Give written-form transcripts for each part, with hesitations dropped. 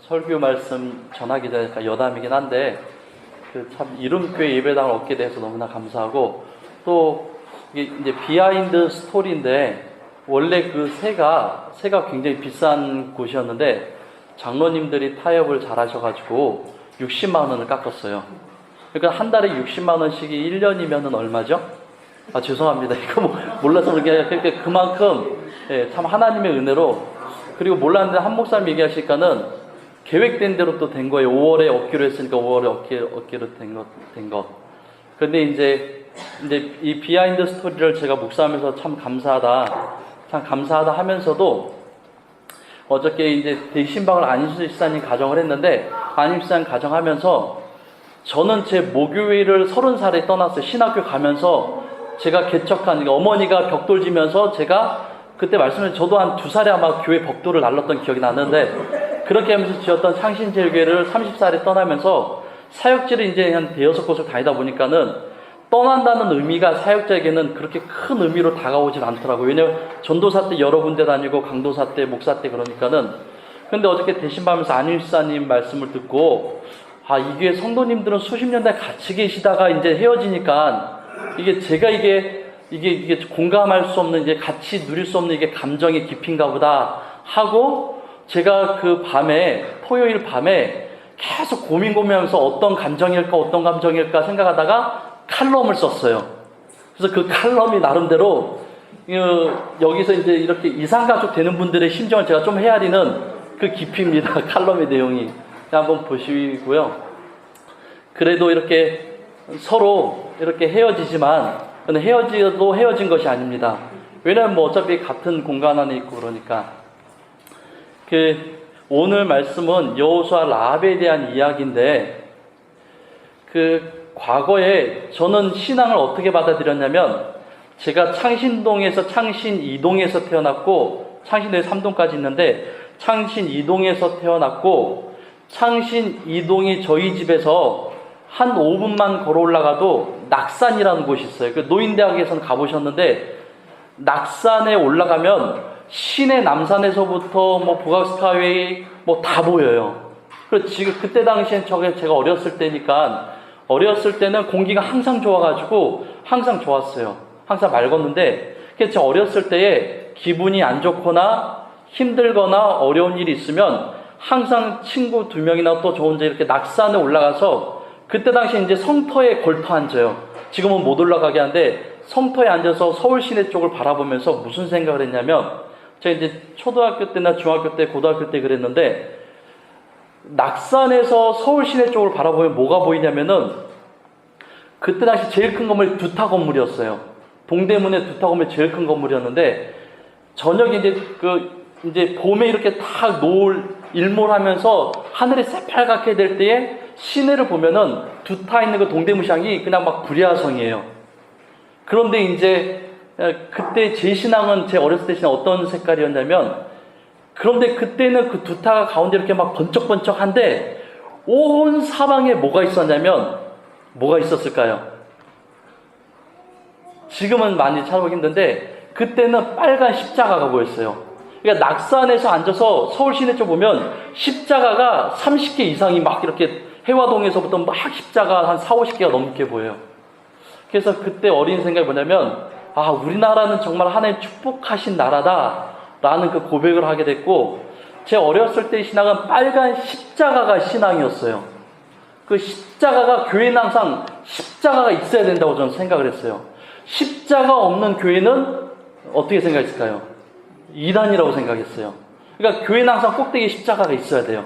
설교 말씀 전하기 전에 여담이긴 한데 참 이름교회 예배당을 얻게 돼서 너무나 감사하고, 또 이게 이제 비하인드 스토리인데, 원래 그 새가 굉장히 비싼 곳이었는데 장로님들이 타협을 잘 하셔가지고 60만 원을 깎았어요. 그러니까 한 달에 60만 원씩이 1년이면은 얼마죠? 죄송합니다. 이거 몰라서 그런 게 아니라, 그러니까 그만큼 참 하나님의 은혜로. 그리고 몰랐는데 한 목사님 얘기하시니까는 계획된 대로 또 된 거예요. 5월에 얻기로 했으니까 5월에 얻기로 된 것. 근데 이제 이 비하인드 스토리를 제가 묵상하면서 참 감사하다 하면서도, 어저께 이제 대신방을 안임수사님 가정을 했는데, 안임수사님 가정하면서 저는 제 모교회를 30살에 떠났어요. 신학교 가면서 제가 개척한, 어머니가 벽돌 지면서 제가 그때 말씀드린, 저도 한 2살에 아마 교회 벽돌을 날렸던 기억이 나는데, 그렇게 하면서 지었던 창신제일교회를 30살에 떠나면서 사역지를 이제 한 5-6곳을 다니다 보니까는, 떠난다는 의미가 사역자에게는 그렇게 큰 의미로 다가오질 않더라고요. 왜냐면 전도사 때 여러 군데 다니고 강도사 때, 목사 때 그러니까는. 근데 어저께 대신하면서 안일사님 말씀을 듣고, 이게 성도님들은 수십 년대 같이 계시다가 이제 헤어지니까 이게 제가 이게 공감할 수 없는, 이제 같이 누릴 수 없는 이게 감정의 깊이인가 보다 하고, 제가 그 밤에, 토요일 밤에 계속 고민하면서 어떤 감정일까 생각하다가 칼럼을 썼어요. 그래서 그 칼럼이 나름대로 여기서 이제 이렇게 이상가족 되는 분들의 심정을 제가 좀 헤아리는 그 깊이입니다. 칼럼의 내용이. 한번 보시고요. 그래도 이렇게 서로 이렇게 헤어지지만, 근데 헤어지도 헤어진 것이 아닙니다. 왜냐면 어차피 같은 공간 안에 있고 그러니까. 오늘 말씀은 여호수아 라합에 대한 이야기인데, 과거에 저는 신앙을 어떻게 받아들였냐면, 제가 창신 2동에서 태어났고, 창신도에 3동까지 있는데, 창신 2동에서 태어났고, 창신 2동이 저희 집에서 한 5분만 걸어 올라가도 낙산이라는 곳이 있어요. 노인대학에서는 가보셨는데, 낙산에 올라가면 시내 남산에서부터 보각스카이웨이 다 보여요. 그래서 지금 그때 당시엔 제가 어렸을 때는 공기가 항상 좋아가지고 항상 좋았어요. 항상 맑았는데, 제가 어렸을 때에 기분이 안 좋거나 힘들거나 어려운 일이 있으면 항상 친구 2명이나 또 저 혼자 이렇게 낙산에 올라가서, 그때 당시 이제 성터에 걸터 앉아요. 지금은 못 올라가게 하는데 성터에 앉아서 서울 시내 쪽을 바라보면서 무슨 생각을 했냐면, 제가 이제 초등학교 때나 중학교 때, 고등학교 때 그랬는데, 낙산에서 서울 시내 쪽을 바라보면 뭐가 보이냐면은, 그때 당시 제일 큰 건물이 두타 건물이었어요. 동대문의 두타 건물이 제일 큰 건물이었는데, 저녁에 이제 봄에 이렇게 다 일몰하면서 하늘이 새빨갛게 될 때에 시내를 보면은 두타 있는 그 동대문시장이 그냥 막 불야성이에요. 그런데 이제 그때 제 신앙은, 제 어렸을 때 신앙 어떤 색깔이었냐면, 그런데 그때는 그 두타가 가운데 이렇게 막 번쩍번쩍한데, 온 사방에 뭐가 있었을까요? 지금은 많이 찾아보기 힘든데, 그때는 빨간 십자가가 보였어요. 그러니까 낙산에서 앉아서 서울 시내 쪽 보면 십자가가 30개 이상이 막 이렇게, 해화동에서부터 막 십자가 한 40-50개가 넘게 보여요. 그래서 그때 어린 생각이 뭐냐면, 우리나라는 정말 하나님 축복하신 나라다라는 그 고백을 하게 됐고, 제 어렸을 때의 신앙은 빨간 십자가가 신앙이었어요. 그 십자가가, 교회는 항상 십자가가 있어야 된다고 저는 생각을 했어요. 십자가 없는 교회는 어떻게 생각했을까요? 이단이라고 생각했어요. 그러니까 교회는 항상 꼭대기에 십자가가 있어야 돼요.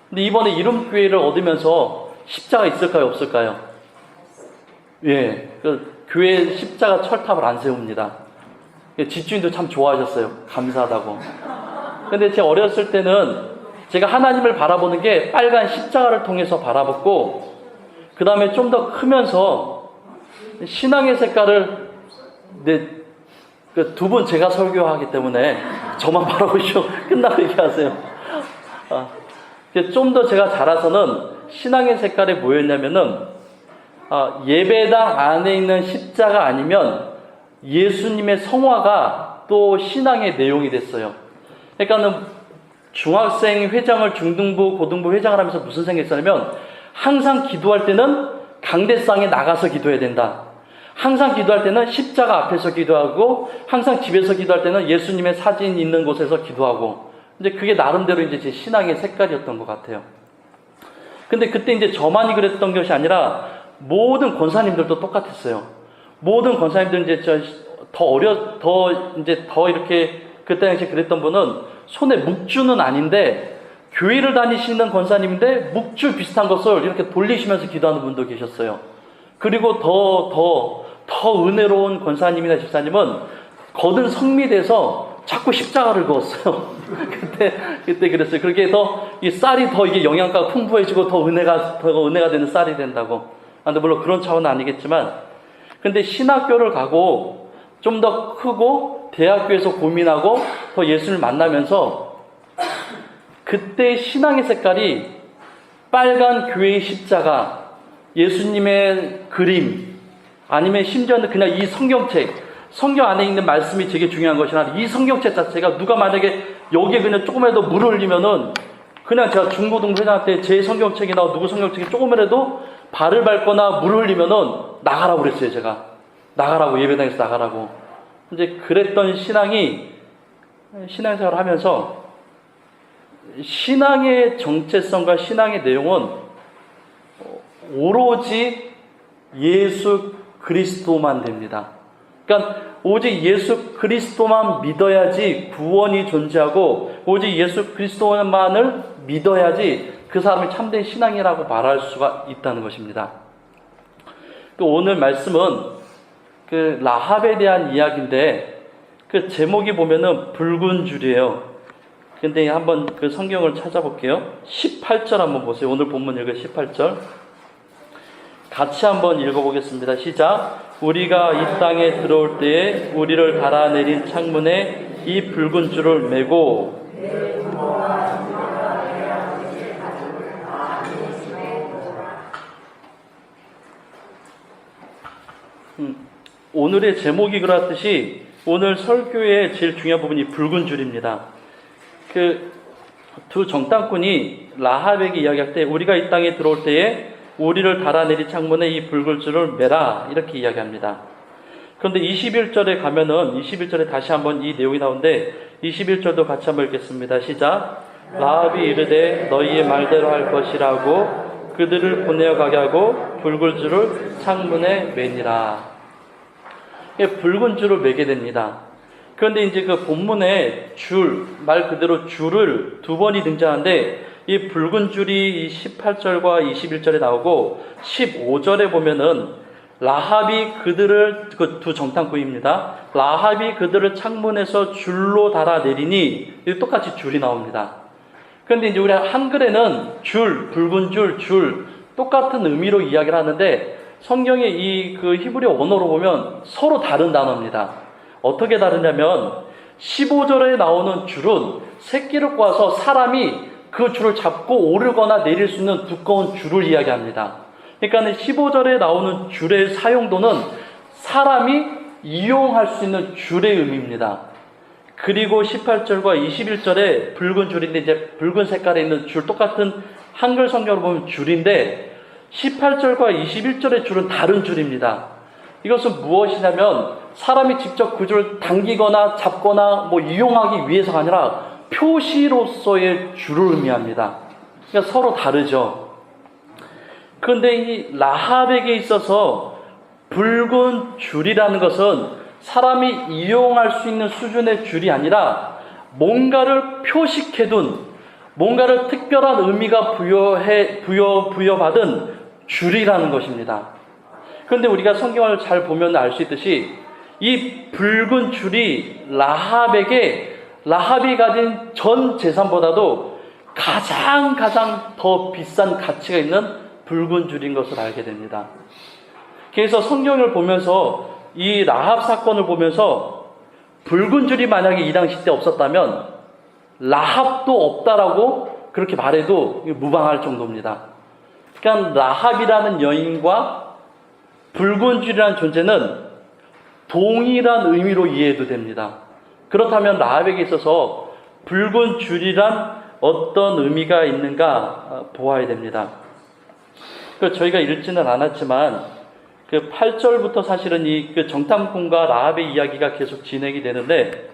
근데 이번에 이름교회를 얻으면서 십자가 있을까요, 없을까요? 예, 교회 십자가 철탑을 안 세웁니다. 집주인도 참 좋아하셨어요. 감사하다고. 근데 제 어렸을 때는 제가 하나님을 바라보는 게 빨간 십자가를 통해서 바라봤고, 그 다음에 좀 더 크면서 신앙의 색깔을, 2분 제가 설교하기 때문에 저만 바라보시오. 끝나고 얘기하세요. 좀 더 제가 자라서는 신앙의 색깔이 뭐였냐면은, 예배당 안에 있는 십자가 아니면 예수님의 성화가 또 신앙의 내용이 됐어요. 그러니까는 중학생 회장을 중등부, 고등부 회장을 하면서 무슨 생각했었냐면 항상 기도할 때는 강대상에 나가서 기도해야 된다. 항상 기도할 때는 십자가 앞에서 기도하고 항상 집에서 기도할 때는 예수님의 사진 있는 곳에서 기도하고 이제 그게 나름대로 이제 제 신앙의 색깔이었던 것 같아요. 근데 그때 이제 저만이 그랬던 것이 아니라 모든 권사님들도 똑같았어요. 모든 권사님들 이제 더 이렇게 그때 당시에 그랬던 분은 손에 묵주는 아닌데 교회를 다니시는 권사님인데 묵주 비슷한 것을 이렇게 돌리시면서 기도하는 분도 계셨어요. 그리고 더 은혜로운 권사님이나 집사님은 거듭 성미돼서 자꾸 십자가를 그었어요. 그때 그랬어요. 그렇게 해서 이 쌀이 더 이게 영양가가 풍부해지고 더 은혜가 되는 쌀이 된다고. 근데 물론 그런 차원은 아니겠지만, 근데 신학교를 가고 좀 더 크고 대학교에서 고민하고 더 예수를 만나면서 그때 신앙의 색깔이 빨간 교회의 십자가, 예수님의 그림, 아니면 심지어는 그냥 이 성경 안에 있는 말씀이 되게 중요한 것이 아니라 이 성경책 자체가 누가 만약에 여기에 그냥 조금이라도 물을 흘리면은 그냥 제가 중고등부 회장 때 제 성경책이나 누구 성경책이 조금이라도 발을 밟거나 물을 흘리면은 나가라고 그랬어요. 제가 나가라고, 예배당에서 나가라고. 이제 그랬던 신앙생활을 하면서 신앙의 정체성과 신앙의 내용은 오로지 예수 그리스도만 됩니다. 그러니까 오직 예수 그리스도만 믿어야지 구원이 존재하고 오직 예수 그리스도만을 믿어야지 그 사람이 참된 신앙이라고 말할 수가 있다는 것입니다. 오늘 말씀은 그 라합에 대한 이야기인데 그 제목이 보면은 붉은 줄이에요. 근데 한번 그 성경을 찾아볼게요. 18절 한번 보세요. 오늘 본문 읽을 18절. 같이 한번 읽어보겠습니다. 시작. 우리가 이 땅에 들어올 때에 우리를 달아내린 창문에 이 붉은 줄을 메고 오늘의 제목이 그렇듯이 오늘 설교의 제일 중요한 부분이 붉은 줄입니다. 그 두 정탐꾼이 라합에게 이야기할 때 우리가 이 땅에 들어올 때에 우리를 달아내린 창문에 이 붉은 줄을 매라 이렇게 이야기합니다. 그런데 21절에 가면은 21절에 다시 한번 이 내용이 나오는데 21절도 같이 한번 읽겠습니다. 시작. 라합이 이르되 너희의 말대로 할 것이라고 그들을 보내어 가게 하고 붉은 줄을 창문에 매니라. 붉은 줄을 매게 됩니다. 그런데 이제 그 본문에 말 그대로 줄을 두 번이 등장하는데 이 붉은 줄이 18절과 21절에 나오고 15절에 보면은 라합이 그들을 그 두 정탐꾼입니다. 라합이 그들을 창문에서 줄로 달아내리니 똑같이 줄이 나옵니다. 그런데 이제 우리 한글에는 붉은 줄 똑같은 의미로 이야기를 하는데 성경의 이 그 히브리 언어로 보면 서로 다른 단어입니다. 어떻게 다르냐면 15절에 나오는 줄은 새끼를 꽈서 사람이 그 줄을 잡고 오르거나 내릴 수 있는 두꺼운 줄을 이야기합니다. 그러니까 15절에 나오는 줄의 사용도는 사람이 이용할 수 있는 줄의 의미입니다. 그리고 18절과 21절에 붉은 줄인데 이제 붉은 색깔에 있는 줄 똑같은 한글 성경으로 보면 줄인데 18절과 21절의 줄은 다른 줄입니다. 이것은 무엇이냐면 사람이 직접 그 줄을 당기거나 잡거나 이용하기 위해서가 아니라 표시로서의 줄을 의미합니다. 그러니까 서로 다르죠. 그런데 이 라합에게 있어서 붉은 줄이라는 것은 사람이 이용할 수 있는 수준의 줄이 아니라 뭔가를 표식해둔, 뭔가를 특별한 의미가 부여받은 줄이라는 것입니다. 그런데 우리가 성경을 잘 보면 알 수 있듯이 이 붉은 줄이 라합이 가진 전 재산보다도 가장 더 비싼 가치가 있는 붉은 줄인 것을 알게 됩니다. 그래서 성경을 보면서 이 라합 사건을 보면서 붉은 줄이 만약에 이 당시 때 없었다면 라합도 없다라고 그렇게 말해도 무방할 정도입니다. 그러니까 라합이라는 여인과 붉은 줄이라는 존재는 동일한 의미로 이해해도 됩니다. 그렇다면 라합에게 있어서 붉은 줄이란 어떤 의미가 있는가 보아야 됩니다. 저희가 읽지는 않았지만 그 8절부터 사실은 그 정탐꾼과 라합의 이야기가 계속 진행이 되는데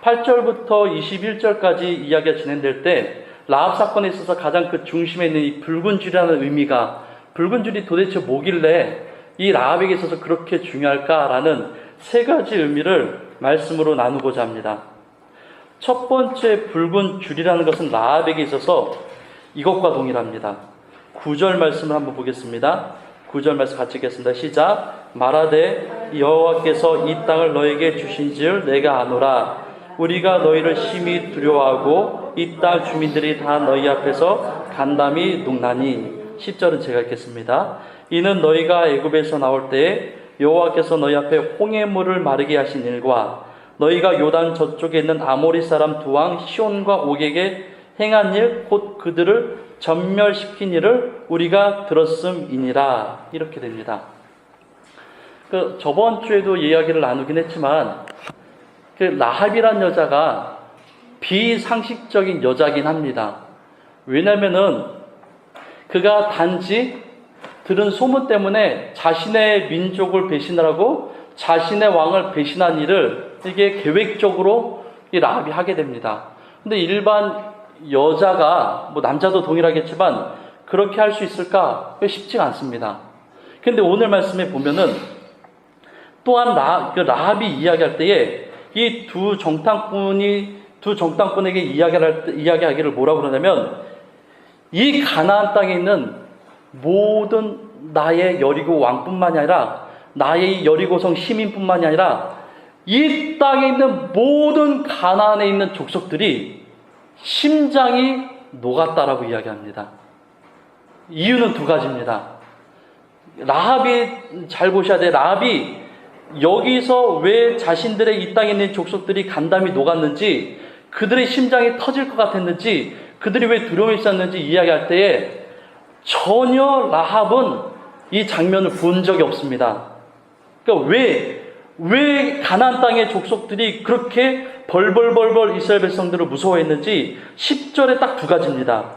8절부터 21절까지 이야기가 진행될 때 라합 사건에 있어서 가장 그 중심에 있는 이 붉은 줄이라는 의미가, 붉은 줄이 도대체 뭐길래 이 라합에게 있어서 그렇게 중요할까라는 세 가지 의미를 말씀으로 나누고자 합니다. 첫 번째 붉은 줄이라는 것은 라합에게 있어서 이것과 동일합니다. 9절 말씀을 한번 보겠습니다. 9절 말씀 같이 읽겠습니다. 시작. 말하되 여호와께서 이 땅을 너에게 주신지를 내가 아노라. 우리가 너희를 심히 두려워하고 이 땅 주민들이 다 너희 앞에서 간담이 눕나니. 10절은 제가 읽겠습니다. 이는 너희가 애굽에서 나올 때에 여호와께서 너희 앞에 홍해물을 마르게 하신 일과 너희가 요단 저쪽에 있는 아모리 사람 두 왕 시온과 옥에게 행한 일, 곧 그들을 전멸시킨 일을 우리가 들었음이니라. 이렇게 됩니다. 저번 주에도 이야기를 나누긴 했지만 라합이란 여자가 비상식적인 여자긴 합니다. 왜냐면은 그가 단지 들은 소문 때문에 자신의 민족을 배신하고 자신의 왕을 배신한 일을 이게 계획적으로 이 라합이 하게 됩니다. 근데 일반 여자가, 남자도 동일하겠지만 그렇게 할 수 있을까? 쉽지가 않습니다. 근데 오늘 말씀에 보면은 또한 라합이 이야기할 때에 이 두 정탐꾼에게 이야기하기를 뭐라고 그러냐면 이 가나안 땅에 있는 모든 나의 여리고 왕뿐만이 아니라 나의 여리고성 시민뿐만이 아니라 이 땅에 있는 모든 가나안에 있는 족속들이 심장이 녹았다라고 이야기합니다. 이유는 두 가지입니다. 라합이 잘 보셔야 돼. 라합이 여기서 왜 자신들의 이 땅에 있는 족속들이 간담이 녹았는지, 그들의 심장이 터질 것 같았는지, 그들이 왜 두려움이 있었는지 이야기할 때에 전혀 라합은 이 장면을 본 적이 없습니다. 그러니까 왜 가나안 땅의 족속들이 그렇게 벌벌벌벌 이스라엘 백성들을 무서워했는지 10절에 딱 두 가지입니다.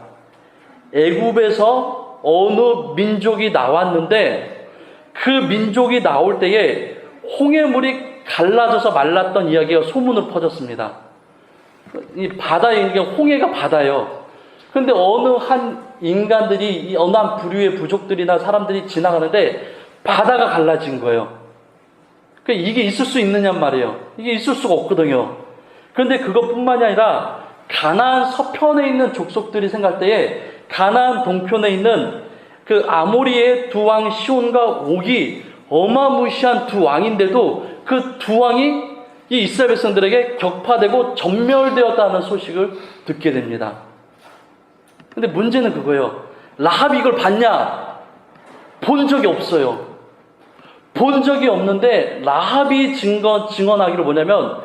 애굽에서 어느 민족이 나왔는데 그 민족이 나올 때에 홍해물이 갈라져서 말랐던 이야기가 소문으로 퍼졌습니다. 이 바다에 이게 홍해가 바다예요. 그런데 어느 한 인간들이, 어느 한 부류의 부족들이나 사람들이 지나가는데 바다가 갈라진 거예요. 그러니까 이게 있을 수 있느냔 말이에요. 이게 있을 수가 없거든요. 그런데 그것뿐만이 아니라 가나안 서편에 있는 족속들이 생각할 때에 가나안 동편에 있는 그 아모리의 두 왕 시온과 옥이 어마무시한 두 왕인데도 그 두 왕이 이 이스라엘 백성들에게 격파되고 전멸되었다는 소식을 듣게 됩니다. 근데 문제는 그거예요. 라합이 이걸 봤냐? 본 적이 없어요. 본 적이 없는데 라합이 증언하기를 뭐냐면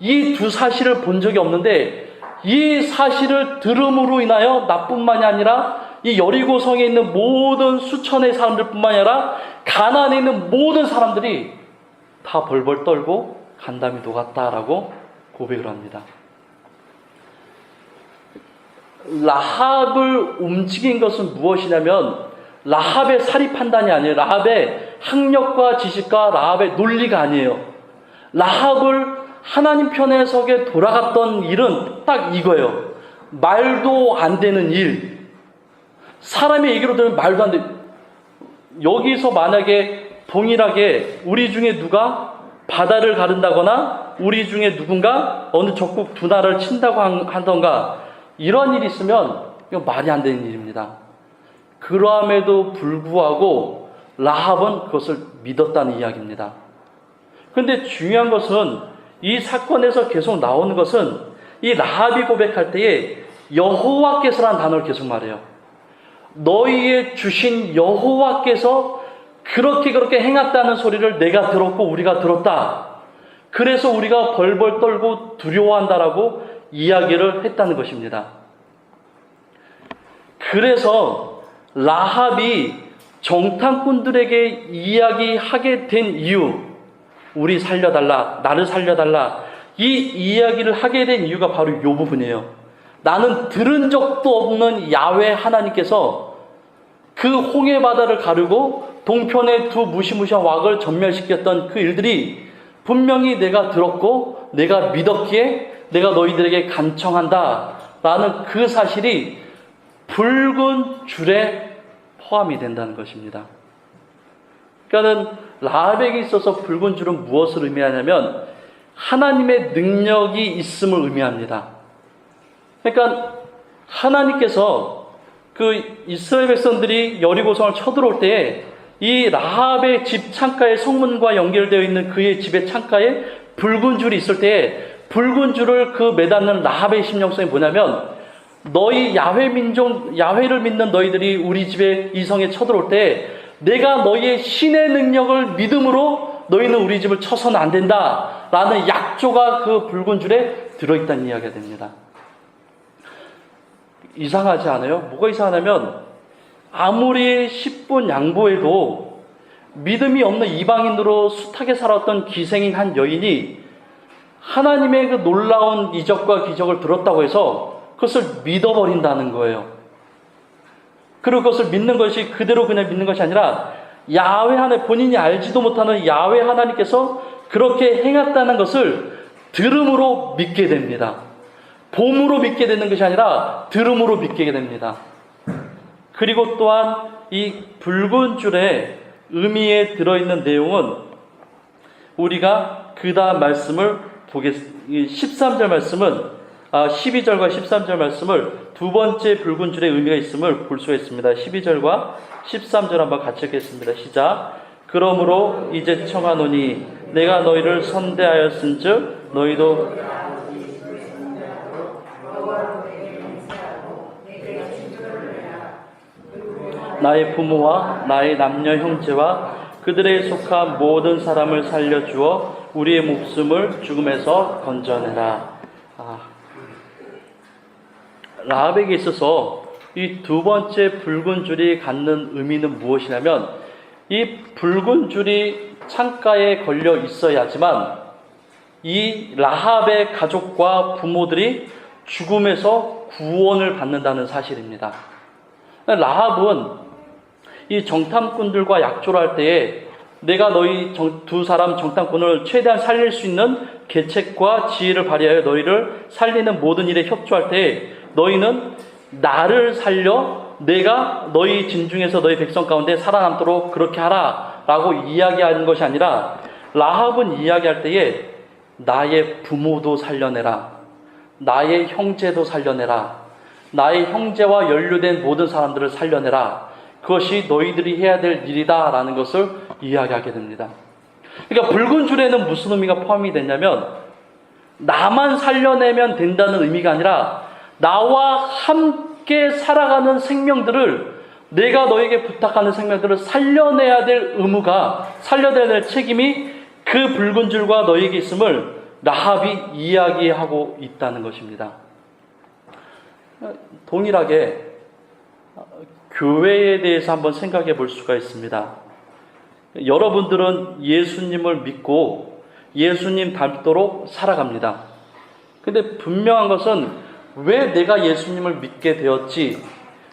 이 두 사실을 본 적이 없는데 이 사실을 들음으로 인하여 나뿐만이 아니라 이 여리고성에 있는 모든 수천의 사람들뿐만 아니라 가나안에 있는 모든 사람들이 다 벌벌 떨고 간담이 녹았다라고 고백을 합니다. 라합을 움직인 것은 무엇이냐면 라합의 사리 판단이 아니에요. 라합의 학력과 지식과 라합의 논리가 아니에요. 라합을 하나님 편에 서게 돌아갔던 일은 딱 이거예요. 말도 안 되는 일. 사람의 얘기로 들으면 말도 안 돼. 여기서 만약에 동일하게 우리 중에 누가 바다를 가른다거나 우리 중에 누군가 어느 적국 두 나라를 친다고 하던가 이런 일이 있으면 이거 말이 안 되는 일입니다. 그러함에도 불구하고 라합은 그것을 믿었다는 이야기입니다. 그런데 중요한 것은 이 사건에서 계속 나오는 것은 이 라합이 고백할 때에 여호와께서라는 단어를 계속 말해요. 너희의 주신 여호와께서 그렇게 행했다는 소리를 내가 들었고 우리가 들었다. 그래서 우리가 벌벌 떨고 두려워한다라고 이야기를 했다는 것입니다. 그래서 라합이 정탐꾼들에게 이야기하게 된 이유, 우리 살려달라, 나를 살려달라, 이 이야기를 하게 된 이유가 바로 이 부분이에요. 나는 들은 적도 없는 야훼 하나님께서 그 홍해 바다를 가르고 동편의 두 무시무시한 왕을 전멸시켰던 그 일들이 분명히 내가 들었고 내가 믿었기에 내가 너희들에게 간청한다 라는 그 사실이 붉은 줄에 포함이 된다는 것입니다. 그러니까 라합에게 있어서 붉은 줄은 무엇을 의미하냐면 하나님의 능력이 있음을 의미합니다. 그러니까 하나님께서 그 이스라엘 백성들이 여리고성을 쳐들어올 때에 이 라합의 집 창가에 성문과 연결되어 있는 그의 집의 창가에 붉은 줄이 있을 때에 붉은 줄을 그 매닫는 라합의 심령성이 뭐냐면 너희 야훼 민족, 야훼를 믿는 너희들이 우리 집에 이 성에 쳐들어올 때 내가 너희의 신의 능력을 믿음으로 너희는 우리 집을 쳐서는 안 된다 라는 약조가 그 붉은 줄에 들어있다는 이야기가 됩니다. 이상하지 않아요? 뭐가 이상하냐면 아무리 10분 양보해도 믿음이 없는 이방인으로 숱하게 살았던 기생인 한 여인이 하나님의 그 놀라운 이적과 기적을 들었다고 해서 그것을 믿어버린다는 거예요. 그리고 그것을 믿는 것이 그대로 그냥 믿는 것이 아니라 야훼 하나님, 본인이 알지도 못하는 야훼 하나님께서 그렇게 행했다는 것을 들음으로 믿게 됩니다. 봄으로 믿게 되는 것이 아니라 들음으로 믿게 됩니다. 그리고 또한 이 붉은 줄의 의미에 들어있는 내용은 우리가 그 다음 말씀을 보겠습니다. 13절 말씀은 12절과 13절 말씀을 두 번째 붉은 줄의 의미가 있음을 볼 수가 있습니다. 12절과 13절 한번 같이 읽겠습니다. 시작. 그러므로 이제 청하노니 내가 너희를 선대하였은즉 너희도 나의 부모와 나의 남녀 형제와 그들에 속한 모든 사람을 살려주어 우리의 목숨을 죽음에서 건져내라. 라합에게 있어서 이 두 번째 붉은 줄이 갖는 의미는 무엇이냐면 이 붉은 줄이 창가에 걸려 있어야지만 이 라합의 가족과 부모들이 죽음에서 구원을 받는다는 사실입니다. 라합은 이 정탐꾼들과 약조를 할 때에 내가 너희 두 사람 정탐꾼을 최대한 살릴 수 있는 계책과 지혜를 발휘하여 너희를 살리는 모든 일에 협조할 때에 너희는 나를 살려 내가 너희 진중에서 너희 백성 가운데 살아남도록 그렇게 하라 라고 이야기하는 것이 아니라 라합은 이야기할 때에 나의 부모도 살려내라, 나의 형제도 살려내라, 나의 형제와 연루된 모든 사람들을 살려내라, 그것이 너희들이 해야 될 일이다 라는 것을 이야기하게 됩니다. 그러니까 붉은 줄에는 무슨 의미가 포함이 되냐면 나만 살려내면 된다는 의미가 아니라 나와 함께 살아가는 생명들을, 내가 너에게 부탁하는 생명들을 살려내야 될 의무가, 살려내야 될 책임이 그 붉은 줄과 너에게 있음을 라합이 이야기하고 있다는 것입니다. 동일하게 교회에 대해서 한번 생각해 볼 수가 있습니다. 여러분들은 예수님을 믿고 예수님 닮도록 살아갑니다. 근데 분명한 것은 왜 내가 예수님을 믿게 되었지?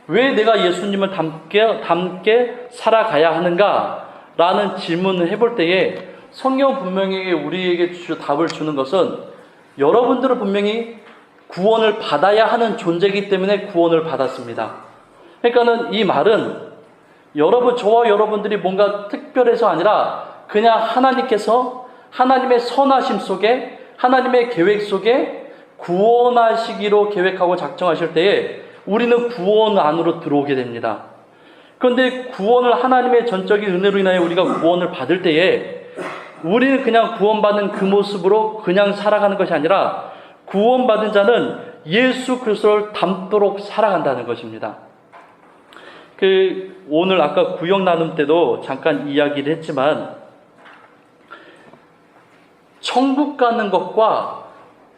왜 내가 예수님을 닮게 살아가야 하는가? 라는 질문을 해볼 때에 성경 분명히 우리에게 답을 주는 것은 여러분들은 분명히 구원을 받아야 하는 존재이기 때문에 구원을 받았습니다. 그러니까는 이 말은 저와 여러분들이 뭔가 특별해서 아니라 그냥 하나님께서 하나님의 선하심 속에, 하나님의 계획 속에 구원하시기로 계획하고 작정하실 때에 우리는 구원 안으로 들어오게 됩니다. 그런데 구원을 하나님의 전적인 은혜로 인하여 우리가 구원을 받을 때에 우리는 그냥 구원받은 그 모습으로 그냥 살아가는 것이 아니라 구원받은 자는 예수 그리스도를 닮도록 살아간다는 것입니다. 오늘 아까 구역 나눔 때도 잠깐 이야기를 했지만 천국 가는 것과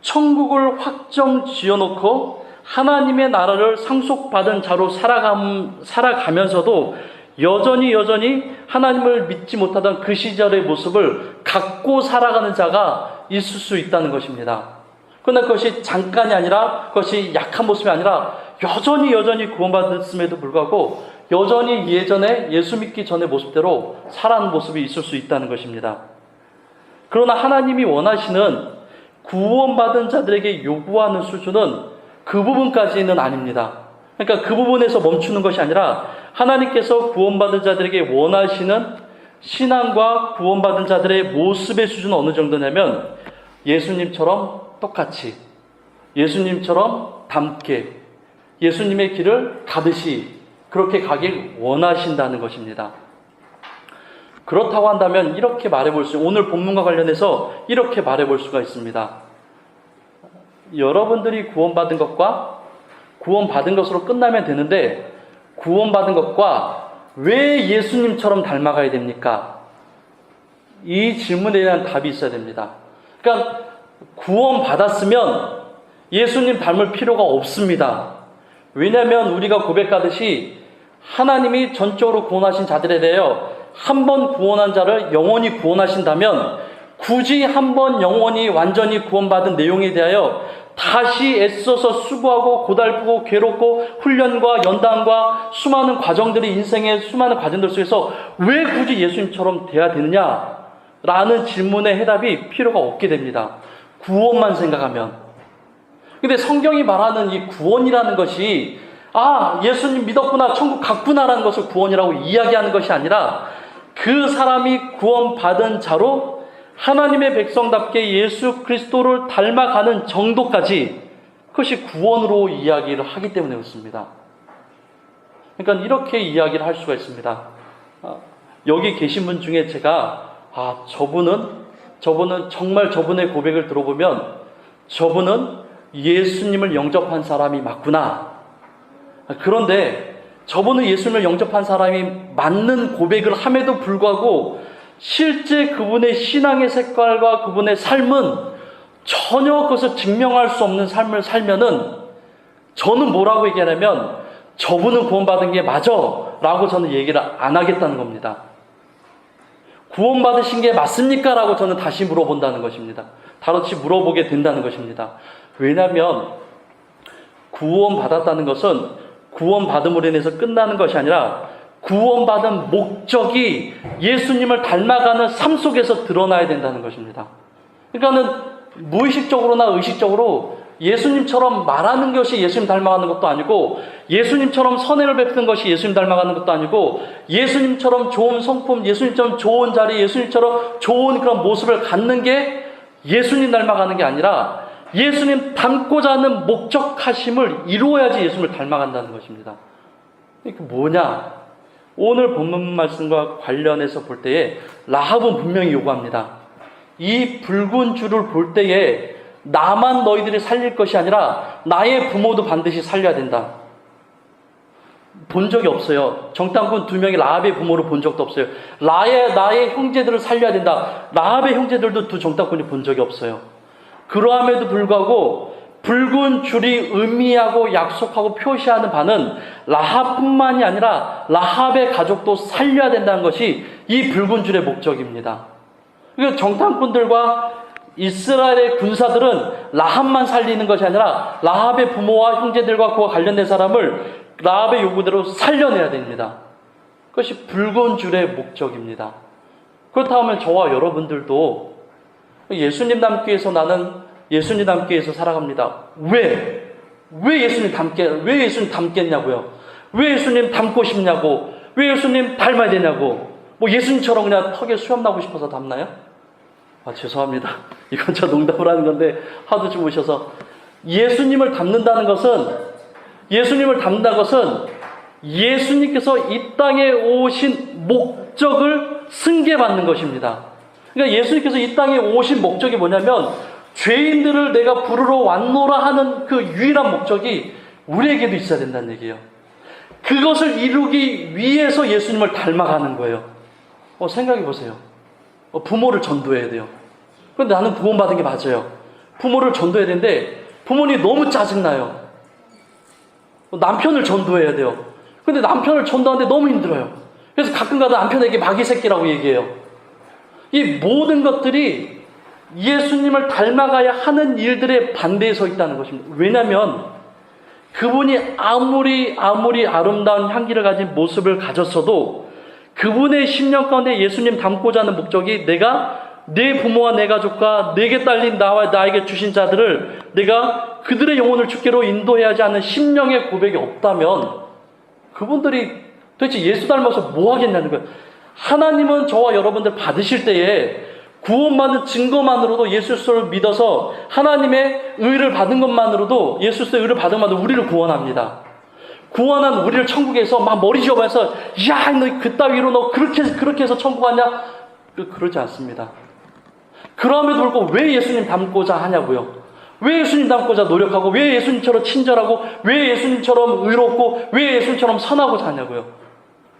천국을 확정 지어놓고 하나님의 나라를 상속받은 자로 살아가면서도 여전히 하나님을 믿지 못하던 그 시절의 모습을 갖고 살아가는 자가 있을 수 있다는 것입니다. 그러나 그것이 잠깐이 아니라, 그것이 약한 모습이 아니라 여전히 구원받았음에도 불구하고 여전히 예전에 예수 믿기 전의 모습대로 살아가는 모습이 있을 수 있다는 것입니다. 그러나 하나님이 원하시는 구원받은 자들에게 요구하는 수준은 그 부분까지는 아닙니다. 그러니까 그 부분에서 멈추는 것이 아니라 하나님께서 구원받은 자들에게 원하시는 신앙과 구원받은 자들의 모습의 수준은 어느 정도냐면 예수님처럼 똑같이, 예수님처럼 닮게, 예수님의 길을 가듯이 그렇게 가길 원하신다는 것입니다. 그렇다고 한다면 이렇게 말해볼 수, 오늘 본문과 관련해서 이렇게 말해볼 수가 있습니다. 여러분들이 구원받은 것과 구원받은 것으로 끝나면 되는데, 구원받은 것과 왜 예수님처럼 닮아가야 됩니까? 이 질문에 대한 답이 있어야 됩니다. 그러니까 구원받았으면 예수님 닮을 필요가 없습니다. 왜냐하면 우리가 고백하듯이 하나님이 전적으로 구원하신 자들에 대하여 한 번 구원한 자를 영원히 구원하신다면 굳이 한 번 영원히 완전히 구원받은 내용에 대하여 다시 애써서 수고하고 고달프고 괴롭고 훈련과 연단과 수많은 과정들이 인생의 수많은 과정들 속에서 왜 굳이 예수님처럼 돼야 되느냐라는 질문의 해답이 필요가 없게 됩니다. 구원만 생각하면. 근데 성경이 말하는 이 구원이라는 것이 예수님 믿었구나, 천국 갔구나라는 것을 구원이라고 이야기하는 것이 아니라 그 사람이 구원받은 자로 하나님의 백성답게 예수 그리스도를 닮아가는 정도까지 그것이 구원으로 이야기를 하기 때문에 그렇습니다. 그러니까 이렇게 이야기를 할 수가 있습니다. 여기 계신 분 중에 제가 저분은 정말 저분의 고백을 들어보면 저분은 예수님을 영접한 사람이 맞구나. 그런데 저분은 예수님을 영접한 사람이 맞는 고백을 함에도 불구하고 실제 그분의 신앙의 색깔과 그분의 삶은 전혀 그것을 증명할 수 없는 삶을 살면은 저는 뭐라고 얘기하냐면 저분은 구원받은 게 맞아 라고 저는 얘기를 안 하겠다는 겁니다. 구원받으신 게 맞습니까? 라고 저는 다시 물어본다는 것입니다. 다시 물어보게 된다는 것입니다. 왜냐하면 구원받았다는 것은 구원받음으로 인해서 끝나는 것이 아니라 구원받은 목적이 예수님을 닮아가는 삶 속에서 드러나야 된다는 것입니다. 그러니까는 무의식적으로나 의식적으로 예수님처럼 말하는 것이 예수님 닮아가는 것도 아니고 예수님처럼 선행을 베푸는 것이 예수님 닮아가는 것도 아니고 예수님처럼 좋은 성품, 예수님처럼 좋은 자리, 예수님처럼 좋은 그런 모습을 갖는 게 예수님 닮아가는 게 아니라 예수님 닮고자 하는 목적하심을 이루어야지 예수님을 닮아간다는 것입니다. 이게 뭐냐? 오늘 본문 말씀과 관련해서 볼 때에 라합은 분명히 요구합니다. 이 붉은 줄을 볼 때에 나만 너희들이 살릴 것이 아니라 나의 부모도 반드시 살려야 된다. 본 적이 없어요. 정탐꾼 2명이 라합의 부모를 본 적도 없어요. 나의 형제들을 살려야 된다. 라합의 형제들도 두 정탐꾼이 본 적이 없어요. 그러함에도 불구하고 붉은 줄이 의미하고 약속하고 표시하는 바는 라합뿐만이 아니라 라합의 가족도 살려야 된다는 것이 이 붉은 줄의 목적입니다. 그러니까 정탐꾼들과 이스라엘의 군사들은 라합만 살리는 것이 아니라 라합의 부모와 형제들과 그와 관련된 사람을 라합의 요구대로 살려내야 됩니다. 그것이 붉은 줄의 목적입니다. 그렇다면 저와 여러분들도 예수님 닮기 위해서 나는 예수님 닮기 위해서 살아갑니다. 왜 예수님 닮겠냐고요? 왜 예수님 닮고 싶냐고? 왜 예수님 닮아야 되냐고? 뭐 예수님처럼 그냥 턱에 수염 나고 싶어서 닮나요? 죄송합니다. 이건 저 농담을 하는 건데 하도 좀 오셔서 예수님을 닮는다는 것은 예수님께서 이 땅에 오신 목적을 승계받는 것입니다. 그러니까 예수님께서 이 땅에 오신 목적이 뭐냐면 죄인들을 내가 부르러 왔노라 하는 그 유일한 목적이 우리에게도 있어야 된다는 얘기예요. 그것을 이루기 위해서 예수님을 닮아가는 거예요. 생각해 보세요. 부모를 전도해야 돼요. 그런데 나는 구원받은 게 맞아요. 부모를 전도해야 되는데 부모님이 너무 짜증나요. 남편을 전도해야 돼요. 그런데 남편을 전도하는데 너무 힘들어요. 그래서 가끔가다 남편에게 마귀 새끼라고 얘기해요. 이 모든 것들이 예수님을 닮아가야 하는 일들에 반대에 서 있다는 것입니다. 왜냐하면 그분이 아무리 아름다운 향기를 가진 모습을 가졌어도 그분의 심령 가운데 예수님 닮고자 하는 목적이 내가 내 부모와 내 가족과 내게 딸린 나와 나에게 주신 자들을 내가 그들의 영혼을 주께로 인도해야 하지 않는 심령의 고백이 없다면 그분들이 도대체 예수 닮아서 뭐 하겠냐는 거예요. 하나님은 저와 여러분들 받으실 때에 구원받은 증거만으로도 예수 그리스도를 믿어서 하나님의 의를 받은 것만으로도 예수 그리스도의 의를 받은 것만으로도 우리를 구원합니다. 구원한 우리를 천국에서 막 머리 쥐어봐서 야, 너 그따위로 너 그렇게 해서 천국 가냐? 그러지 않습니다. 그럼에도 불구하고 왜 예수님 닮고자 하냐고요? 왜 예수님 닮고자 노력하고 왜 예수님처럼 친절하고 왜 예수님처럼 의롭고 왜 예수님처럼 선하고자 하냐고요?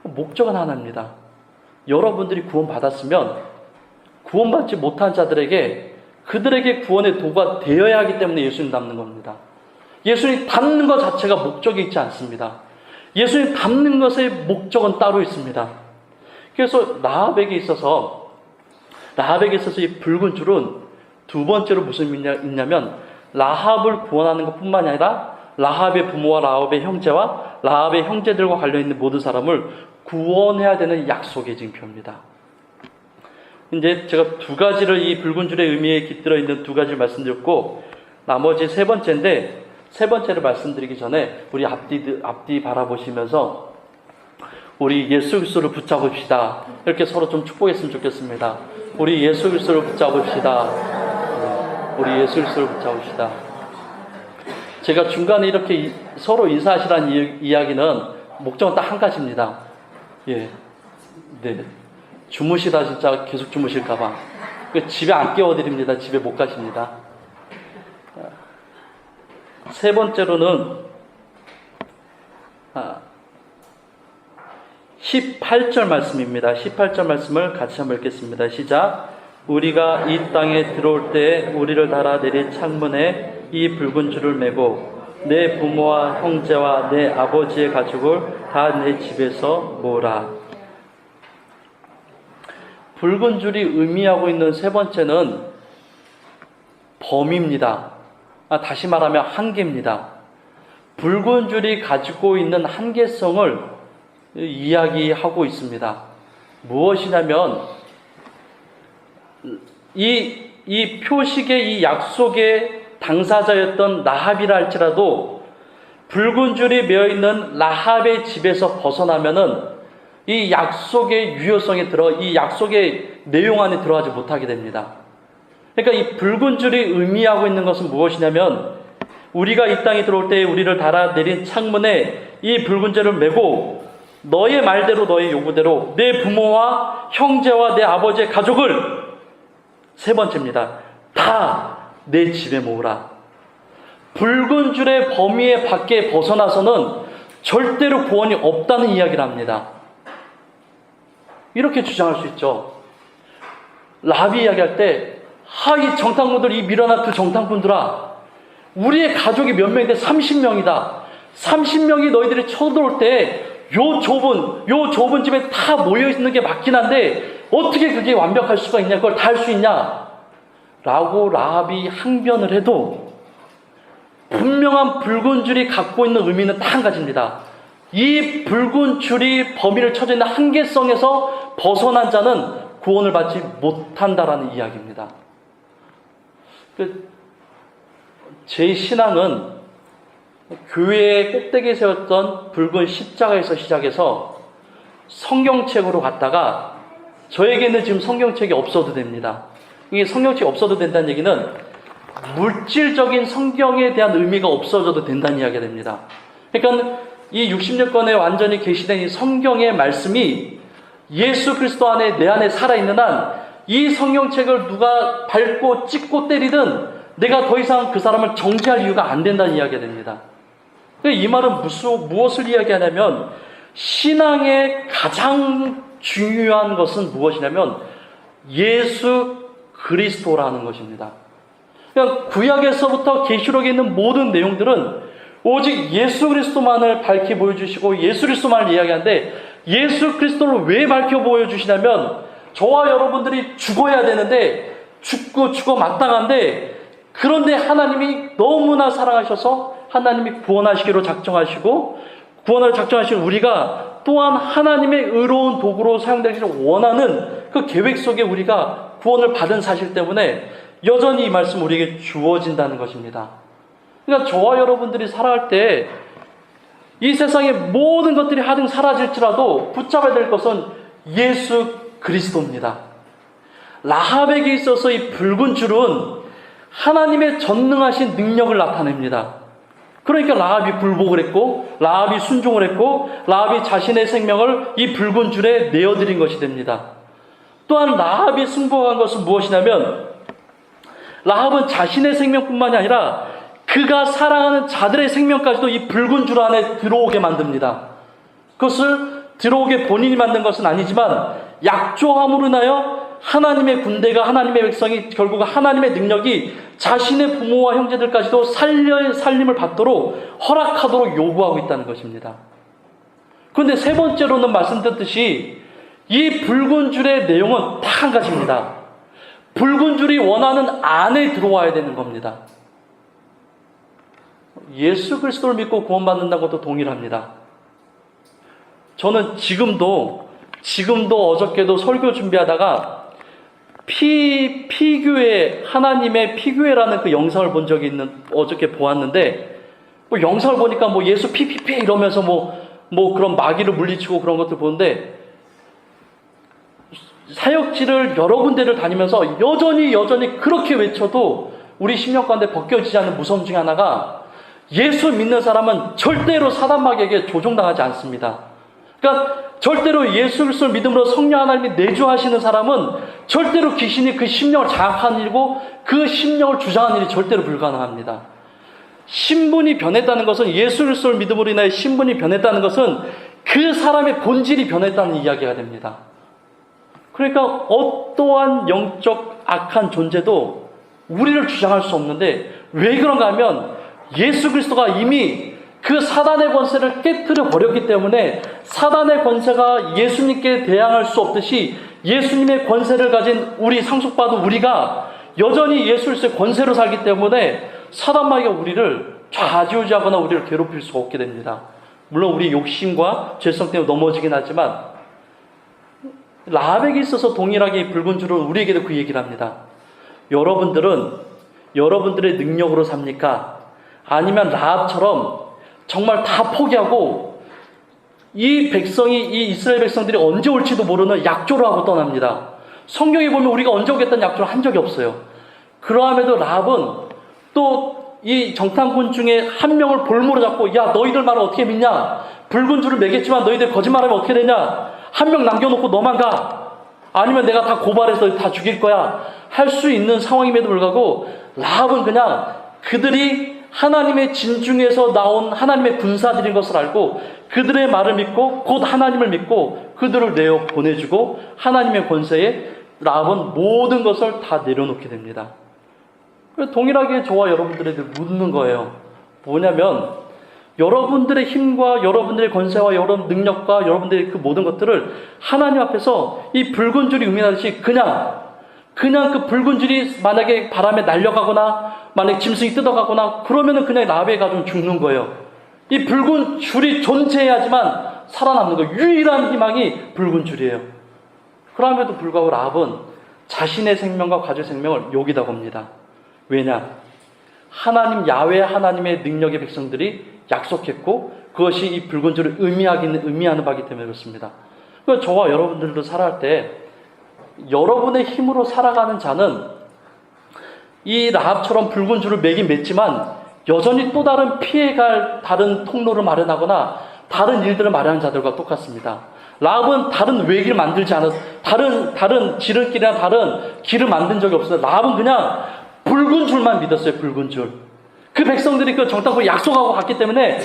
목적은 하나입니다. 여러분들이 구원받았으면 구원받지 못한 자들에게 그들에게 구원의 도구가 되어야 하기 때문에 예수님 닮는 겁니다. 예수님 닮는 것 자체가 목적이 있지 않습니다. 예수님 닮는 것의 목적은 따로 있습니다. 그래서 라합에게 있어서 이 붉은 줄은 두 번째로 무슨 의미가 있냐면 라합을 구원하는 것뿐만 아니라 라합의 부모와 라합의 형제와 라합의 형제들과 관련있는 모든 사람을 구원해야 되는 약속의 징표입니다. 이제 제가 두 가지를 이 붉은 줄의 의미에 깃들어 있는 두 가지를 말씀드렸고 나머지 세 번째인데 세 번째를 말씀드리기 전에 우리 앞뒤 바라보시면서 우리 예수 그리스도를 붙잡읍시다. 이렇게 서로 좀 축복했으면 좋겠습니다. 우리 예수 그리스도를 붙잡읍시다. 우리 예수 그리스도를 붙잡읍시다. 제가 중간에 이렇게 서로 인사하시라는 이야기는 목적은 딱 한 가지입니다. 예, 네. 주무시다 진짜 계속 주무실까봐 집에 안 깨워드립니다. 집에 못 가십니다. 세 번째로는 18절 말씀입니다. 18절 말씀을 같이 한번 읽겠습니다. 시작. 우리가 이 땅에 들어올 때 우리를 달아 내린 창문에 이 붉은 줄을 메고 내 부모와 형제와 내 아버지의 가족을 다 내 집에서 모으라. 붉은 줄이 의미하고 있는 세 번째는 범위입니다. 다시 말하면 한계입니다. 붉은 줄이 가지고 있는 한계성을 이야기하고 있습니다. 무엇이냐면 이 표식의 이 약속의 당사자였던 라합이라 할지라도 붉은 줄이 메어있는 라합의 집에서 벗어나면은 이 약속의 유효성에 이 약속의 내용 안에 들어가지 못하게 됩니다. 그러니까 이 붉은 줄이 의미하고 있는 것은 무엇이냐면 우리가 이 땅에 들어올 때 우리를 달아내린 창문에 이 붉은 줄을 메고 너의 말대로 너의 요구대로 내 부모와 형제와 내 아버지의 가족을 세 번째입니다. 다 내 집에 모으라. 붉은 줄의 범위의 밖에 벗어나서는 절대로 구원이 없다는 이야기를 합니다. 이렇게 주장할 수 있죠. 라합이 이야기할 때 이 정탐꾼들, 이 밀어난 두 정탐꾼들아, 우리의 가족이 몇 명인데 30명이다. 30명이 너희들이 쳐들어올 때 요 좁은 집에 다 모여있는 게 맞긴 한데 어떻게 그게 완벽할 수가 있냐, 그걸 다 할 수 있냐 라고 라합이 항변을 해도 분명한 붉은 줄이 갖고 있는 의미는 딱 한 가지입니다. 이 붉은 줄이 범위를 쳐져 있는 한계성에서 벗어난 자는 구원을 받지 못한다라는 이야기입니다. 제 신앙은 교회의 꼭대기에 세웠던 붉은 십자가에서 시작해서 성경책으로 갔다가 저에게는 지금 성경책이 없어도 됩니다. 이게 성경책이 없어도 된다는 얘기는 물질적인 성경에 대한 의미가 없어져도 된다는 이야기가 됩니다. 그러니까 이 60년권에 완전히 계시된 이 성경의 말씀이 예수 그리스도 안에 내 안에 살아있는 한 이 성경책을 누가 밟고 찍고 때리든 내가 더 이상 그 사람을 정죄할 이유가 안 된다는 이야기가 됩니다. 이 말은 무엇을 이야기하냐면 신앙의 가장 중요한 것은 무엇이냐면 예수 그리스도라는 것입니다. 그냥 구약에서부터 계시록에 있는 모든 내용들은 오직 예수 그리스도만을 밝히 보여주시고 예수 그리스도만을 이야기하는데 예수 그리스도를 왜 밝혀 보여주시냐면 저와 여러분들이 죽어야 되는데 죽고 죽어 마땅한데, 그런데 하나님이 너무나 사랑하셔서 하나님이 구원하시기로 작정하시고, 구원을 작정하신 우리가 또한 하나님의 의로운 도구로 사용되기를 원하는 그 계획 속에 우리가 구원을 받은 사실 때문에 여전히 이 말씀 우리에게 주어진다는 것입니다. 그러니까 저와 여러분들이 살아갈 때 이 세상의 모든 것들이 하등 사라질지라도 붙잡아야 될 것은 예수 그리스도입니다. 라합에게 있어서 이 붉은 줄은 하나님의 전능하신 능력을 나타냅니다. 그러니까 라합이 굴복을 했고, 라합이 순종을 했고, 라합이 자신의 생명을 이 붉은 줄에 내어드린 것이 됩니다. 또한 라합이 승복한 것은 무엇이냐면, 라합은 자신의 생명뿐만이 아니라 그가 사랑하는 자들의 생명까지도 이 붉은 줄 안에 들어오게 만듭니다. 그것을 들어오게 본인이 만든 것은 아니지만 약조함으로 인하여 하나님의 군대가, 하나님의 백성이, 결국 하나님의 능력이 자신의 부모와 형제들까지도 살림을 받도록 허락하도록 요구하고 있다는 것입니다. 그런데 세 번째로는 말씀드렸듯이 이 붉은 줄의 내용은 딱 한 가지입니다. 붉은 줄이 원하는 안에 들어와야 되는 겁니다. 예수 그리스도를 믿고 구원받는다는 것도 동일합니다. 저는 지금도 어저께도 설교 준비하다가 피교회, 하나님의 피교회라는 그 영상을 본 적이 어저께 보았는데, 뭐 영상을 보니까 뭐 예수 피피피 이러면서 뭐 그런 마귀를 물리치고 그런 것들 보는데, 사역지를 여러 군데를 다니면서 여전히 그렇게 외쳐도 우리 심령 가운데 벗겨지지 않는 무서움 중에 하나가, 예수 믿는 사람은 절대로 사단 마귀에게 조종당하지 않습니다. 그러니까 절대로 예수 그리스도를 믿음으로 성령 하나님이 내주하시는 사람은 절대로 귀신이 그 심령을 장악하는 일이고 그 심령을 주장하는 일이 절대로 불가능합니다. 신분이 변했다는 것은, 예수 그리스도를 믿음으로 인하여 신분이 변했다는 것은 그 사람의 본질이 변했다는 이야기가 됩니다. 그러니까 어떠한 영적 악한 존재도 우리를 주장할 수 없는데, 왜 그런가 하면 예수 그리스도가 이미 그 사단의 권세를 깨트려 버렸기 때문에, 사단의 권세가 예수님께 대항할 수 없듯이 예수님의 권세를 가진 우리, 상속받은 우리가 여전히 예수 그리스도의 권세로 살기 때문에 사단 마귀가 우리를 좌지우지하거나 우리를 괴롭힐 수가 없게 됩니다. 물론 우리 욕심과 죄성 때문에 넘어지긴 하지만, 라합에게 있어서 동일하게 붉은 줄은 우리에게도 그 얘기를 합니다. 여러분들은 여러분들의 능력으로 삽니까? 아니면 라합처럼 정말 다 포기하고 이 백성이, 이 이스라엘 백성들이 언제 올지도 모르는 약조를 하고 떠납니다. 성경에 보면 우리가 언제 오겠다는 약조를 한 적이 없어요. 그러함에도 라합은 또 이 정탐꾼 중에 한 명을 볼모로 잡고, 야, 너희들 말을 어떻게 믿냐? 붉은 줄을 매겠지만 너희들 거짓말하면 어떻게 되냐? 한 명 남겨놓고 너만 가. 아니면 내가 다 고발해서 다 죽일 거야. 할 수 있는 상황임에도 불구하고 라합은 그냥 그들이 하나님의 진중에서 나온 하나님의 군사들인 것을 알고 그들의 말을 믿고 곧 하나님을 믿고 그들을 내어 보내주고, 하나님의 권세에 라합은 모든 것을 다 내려놓게 됩니다. 동일하게 저와 여러분들에게 묻는 거예요. 뭐냐면, 여러분들의 힘과 여러분들의 권세와 여러분 능력과 여러분들의 그 모든 것들을 하나님 앞에서 이 붉은 줄이 의미하듯이 그냥 그 붉은 줄이 만약에 바람에 날려가거나 만약에 짐승이 뜯어가거나 그러면은 그냥 라합의 가족은 죽는 거예요. 이 붉은 줄이 존재해야지만 살아남는 거예요. 유일한 희망이 붉은 줄이에요. 그럼에도 불구하고 라합은 자신의 생명과 가족의 생명을 여기다 겁니다. 왜냐? 하나님, 야훼 하나님의 능력의 백성들이 약속했고 그것이 이 붉은 줄을 의미하는 바이기 때문에 그렇습니다. 그래서 저와 여러분들도 살아갈 때 여러분의 힘으로 살아가는 자는 이 라합처럼 붉은 줄을 매긴 맸지만 여전히 또 다른 피해갈 다른 통로를 마련하거나 다른 일들을 마련한 자들과 똑같습니다. 라합은 다른 외길 만들지 않았어요. 다른 지름길이나 다른 길을 만든 적이 없어요. 라합은 그냥 붉은 줄만 믿었어요. 붉은 줄. 그 백성들이 그 정탐꾼 약속하고 갔기 때문에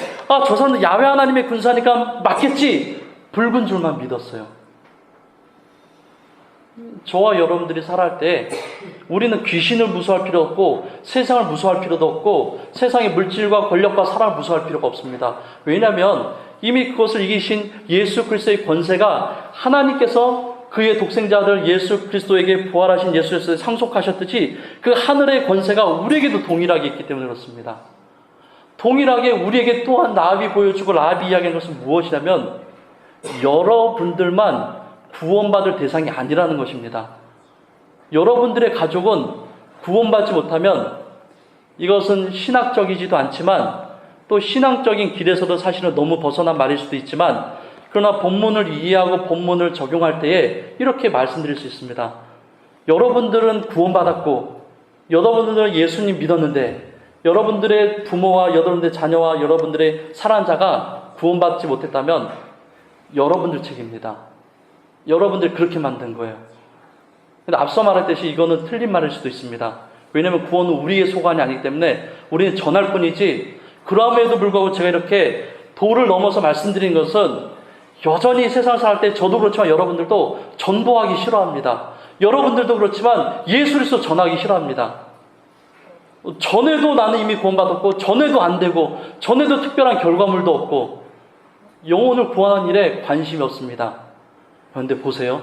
저 사람은 야훼 하나님의 군사니까 맞겠지. 붉은 줄만 믿었어요. 저와 여러분들이 살아갈 때 우리는 귀신을 무서워할 필요 없고 세상을 무서워할 필요도 없고 세상의 물질과 권력과 사랑을 무서워할 필요가 없습니다. 왜냐하면 이미 그것을 이기신 예수 그리스도의 권세가 하나님께서 그의 독생자들 예수 그리스도에게 부활하신 예수에서 상속하셨듯이 그 하늘의 권세가 우리에게도 동일하게 있기 때문에 그렇습니다. 동일하게 우리에게 또한 라합이 보여주고 라합이 이야기하는 것은 무엇이냐면 여러분들만 구원받을 대상이 아니라는 것입니다. 여러분들의 가족은 구원받지 못하면 이것은 신학적이지도 않지만 또 신앙적인 길에서도 사실은 너무 벗어난 말일 수도 있지만 그러나 본문을 이해하고 본문을 적용할 때에 이렇게 말씀드릴 수 있습니다. 여러분들은 구원받았고 여러분들은 예수님 믿었는데 여러분들의 부모와 여러분들의 자녀와 여러분들의 사랑자가 구원받지 못했다면 여러분들 책임입니다. 여러분들이 그렇게 만든 거예요. 근데 앞서 말했듯이 이거는 틀린 말일 수도 있습니다. 왜냐하면 구원은 우리의 소관이 아니기 때문에 우리는 전할 뿐이지, 그럼에도 불구하고 제가 이렇게 도를 넘어서 말씀드린 것은 여전히 세상을 살 때 저도 그렇지만 여러분들도 전도하기 싫어합니다. 여러분들도 그렇지만 예수 그리스도 전하기 싫어합니다. 전에도 나는 이미 구원받았고 전에도 안 되고 전에도 특별한 결과물도 없고 영혼을 구하는 일에 관심이 없습니다. 그런데 보세요.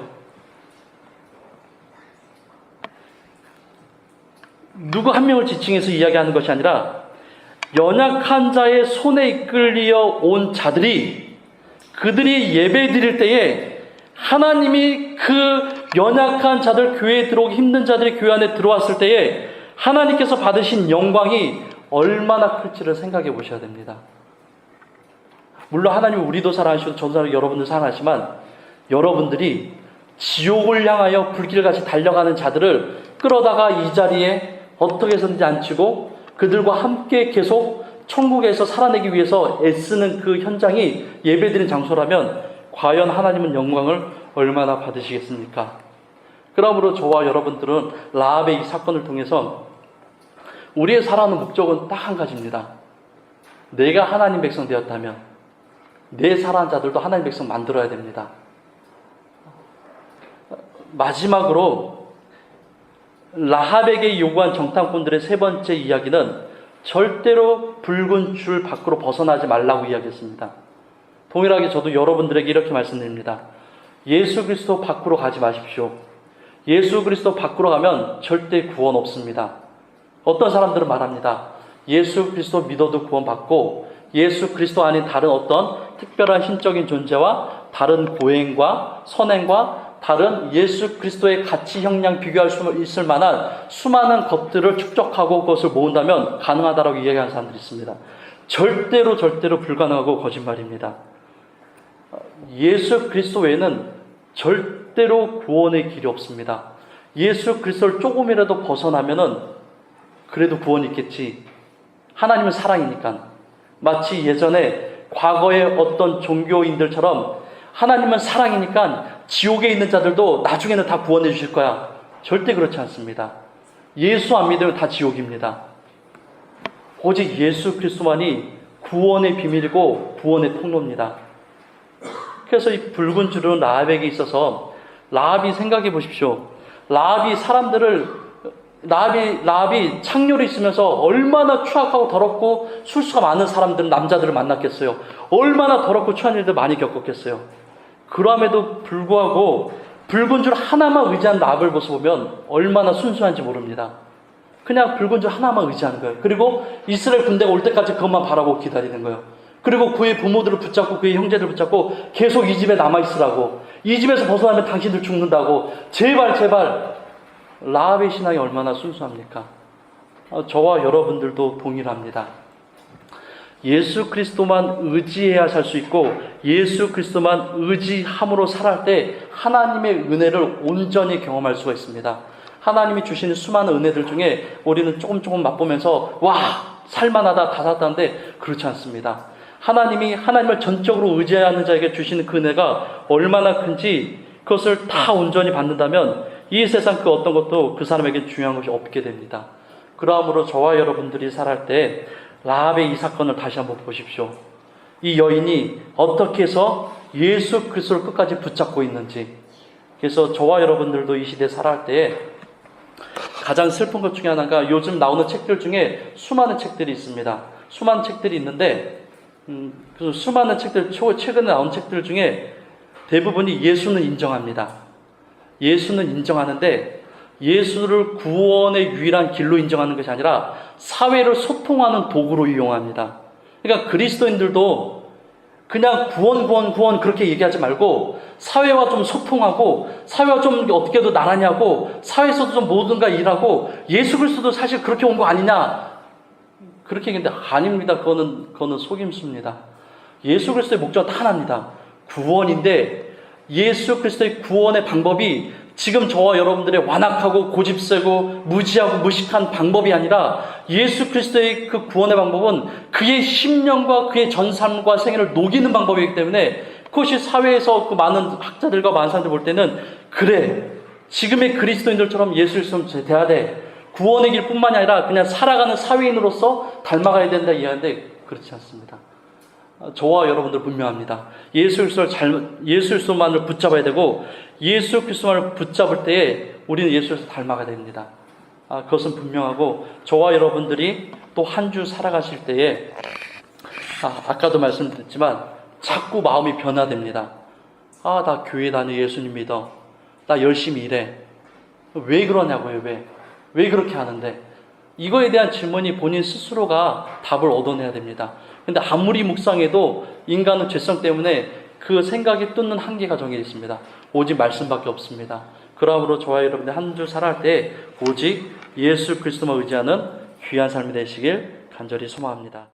누구 한 명을 지칭해서 이야기하는 것이 아니라 연약한 자의 손에 이끌려 온 자들이 그들이 예배 드릴 때에 하나님이 그 연약한 자들, 교회에 들어오기 힘든 자들이 교회 안에 들어왔을 때에 하나님께서 받으신 영광이 얼마나 클지를 생각해 보셔야 됩니다. 물론 하나님은 우리도 사랑하시고 저도 여러분들 사랑하지만 여러분들이 지옥을 향하여 불길같이 달려가는 자들을 끌어다가 이 자리에 어떻게 해서든지 앉히고 그들과 함께 계속 천국에서 살아내기 위해서 애쓰는 그 현장이 예배드리는 장소라면 과연 하나님은 영광을 얼마나 받으시겠습니까? 그러므로 저와 여러분들은 라합의 이 사건을 통해서 우리의 살아가는 목적은 딱 한 가지입니다. 내가 하나님 백성 되었다면 내 사랑하는 자들도 하나님 백성 만들어야 됩니다. 마지막으로 라합에게 요구한 정탐꾼들의 세 번째 이야기는 절대로 붉은 줄 밖으로 벗어나지 말라고 이야기했습니다. 동일하게 저도 여러분들에게 이렇게 말씀드립니다. 예수 그리스도 밖으로 가지 마십시오. 예수 그리스도 밖으로 가면 절대 구원 없습니다. 어떤 사람들은 말합니다. 예수 그리스도 믿어도 구원받고 예수 그리스도 아닌 다른 어떤 특별한 신적인 존재와 다른 고행과 선행과 다른 예수 그리스도의 가치 형량 비교할 수 있을 만한 수많은 것들을 축적하고 그것을 모은다면 가능하다라고 이야기하는 사람들이 있습니다. 절대로 불가능하고 거짓말입니다. 예수 그리스도 외에는 절대로 구원의 길이 없습니다. 예수 그리스도를 조금이라도 벗어나면은 그래도 구원이 있겠지. 하나님은 사랑이니까. 마치 예전에 과거의 어떤 종교인들처럼 하나님은 사랑이니까 지옥에 있는 자들도 나중에는 다 구원해 주실 거야. 절대 그렇지 않습니다. 예수 안 믿으면 다 지옥입니다. 오직 예수 그리스도만이 구원의 비밀이고 구원의 통로입니다. 그래서 이 붉은 줄은 라합에게 있어서 라합이 생각해 보십시오. 라합이 창녀로 있으면서 얼마나 추악하고 더럽고 술수가 많은 사람들, 남자들을 만났겠어요. 얼마나 더럽고 추한 일들 많이 겪었겠어요. 그럼에도 불구하고 붉은 줄 하나만 의지한 라합을 보면 얼마나 순수한지 모릅니다. 그냥 붉은 줄 하나만 의지하는 거예요. 그리고 이스라엘 군대가 올 때까지 그것만 바라보고 기다리는 거예요. 그리고 그의 부모들을 붙잡고 그의 형제들을 붙잡고 계속 이 집에 남아있으라고, 이 집에서 벗어나면 당신들 죽는다고, 제발 라합의 신앙이 얼마나 순수합니까? 저와 여러분들도 동일합니다. 예수 그리스도만 의지해야 살 수 있고 예수 그리스도만 의지함으로 살아갈 때 하나님의 은혜를 온전히 경험할 수가 있습니다. 하나님이 주시는 수많은 은혜들 중에 우리는 조금 맛보면서 와 살만하다 다 샀다는데 그렇지 않습니다. 하나님을 전적으로 의지하는 자에게 주시는 그 은혜가 얼마나 큰지 그것을 다 온전히 받는다면 이 세상 그 어떤 것도 그 사람에게 중요한 것이 없게 됩니다. 그러므로 저와 여러분들이 살아갈 때 라합의 이 사건을 다시 한번 보십시오. 이 여인이 어떻게 해서 예수 그리스도를 끝까지 붙잡고 있는지. 그래서 저와 여러분들도 이 시대에 살아갈 때에 가장 슬픈 것 중에 하나가 요즘 나오는 책들 중에 수많은 책들이 있습니다. 수많은 책들이 있는데 그 수많은 책들, 최근에 나온 책들 중에 대부분이 예수는 인정합니다. 예수는 인정하는데 예수를 구원의 유일한 길로 인정하는 것이 아니라 사회를 소통하는 도구로 이용합니다. 그러니까 그리스도인들도 그냥 구원 그렇게 얘기하지 말고 사회와 좀 소통하고 사회와 좀 어떻게 해도 나란히 하고 사회에서도 좀 뭐든가 일하고 예수 그리스도도 사실 그렇게 온 거 아니냐 그렇게 얘기했는데 아닙니다. 그거는 속임수입니다. 예수 그리스도의 목적은 하나입니다. 구원인데 예수 그리스도의 구원의 방법이 지금 저와 여러분들의 완악하고 고집세고 무지하고 무식한 방법이 아니라 예수 그리스도의 그 구원의 방법은 그의 심령과 그의 전삶과 생애를 녹이는 방법이기 때문에 그것이 사회에서 그 많은 학자들과 많은 사람들 볼 때는 그래 지금의 그리스도인들처럼 예수 그리스도를 돼야 돼. 구원의 길뿐만이 아니라 그냥 살아가는 사회인으로서 닮아가야 된다 이해하는데 그렇지 않습니다. 저와 여러분들 분명합니다. 예수 그리스도만을 붙잡아야 되고 예수 그리스도만을 붙잡을 때에 우리는 예수 그리스도 닮아가야 됩니다. 그것은 분명하고 저와 여러분들이 또 한 주 살아가실 때에 아까도 말씀드렸지만 자꾸 마음이 변화됩니다. 나 교회 다녀 예수님 믿어. 나 열심히 일해. 왜 그러냐고요. 왜 그렇게 하는데? 이거에 대한 질문이 본인 스스로가 답을 얻어내야 됩니다. 근데 아무리 묵상해도 인간은 죄성 때문에 그 생각이 뚫는 한계가 정해 있습니다. 오직 말씀밖에 없습니다. 그러므로 저와 여러분들 한 주 살아갈 때 오직 예수 그리스도만 의지하는 귀한 삶이 되시길 간절히 소망합니다.